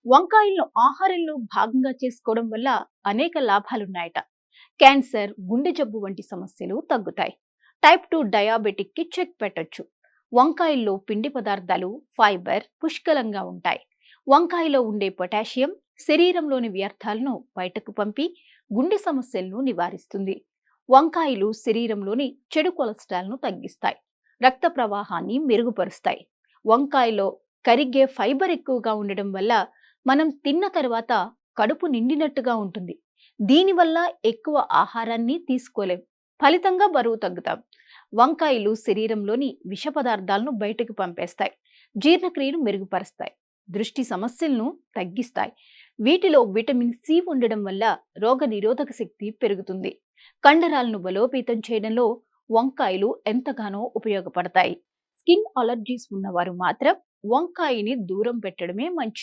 వంకాయలను ఆహారంలో భాగంగా చేసుకోవడం వల్ల అనేక లాభాలున్నాయట. క్యాన్సర్, గుండె జబ్బు వంటి సమస్యలు తగ్గుతాయి. టైప్ 2 డయాబెటిక్ కి చెక్ పెట్టొచ్చు. వంకాయల్లో పిండి పదార్థాలు, ఫైబర్ పుష్కలంగా ఉంటాయి. వంకాయలో ఉండే పొటాషియం శరీరంలోని వ్యర్థాలను బయటకు పంపి గుండె సమస్యలను నివారిస్తుంది. వంకాయలు శరీరంలోని చెడు కొలెస్ట్రాల్ను తగ్గిస్తాయి, రక్త ప్రవాహాన్ని మెరుగుపరుస్తాయి. వంకాయలో కరిగే ఫైబర్ ఎక్కువగా ఉండడం వల్ల మనం తిన్న తర్వాత కడుపు నిండినట్టుగా ఉంటుంది. దీనివల్ల ఎక్కువ ఆహారాన్ని తీసుకోలేం, ఫలితంగా బరువు తగ్గుతాం. వంకాయలు శరీరంలోని విష పదార్థాలను బయటకు పంపేస్తాయి, జీర్ణక్రియను మెరుగుపరుస్తాయి, దృష్టి సమస్యలను తగ్గిస్తాయి. వీటిలో విటమిన్ సి ఉండడం వల్ల రోగ నిరోధక శక్తి పెరుగుతుంది. కండరాలను బలోపేతం చేయడంలో వంకాయలు ఎంతగానో ఉపయోగపడతాయి. స్కిన్ అలర్జీస్ ఉన్నవారు మాత్రం వంకాయని దూరం పెట్టడమే మంచిది.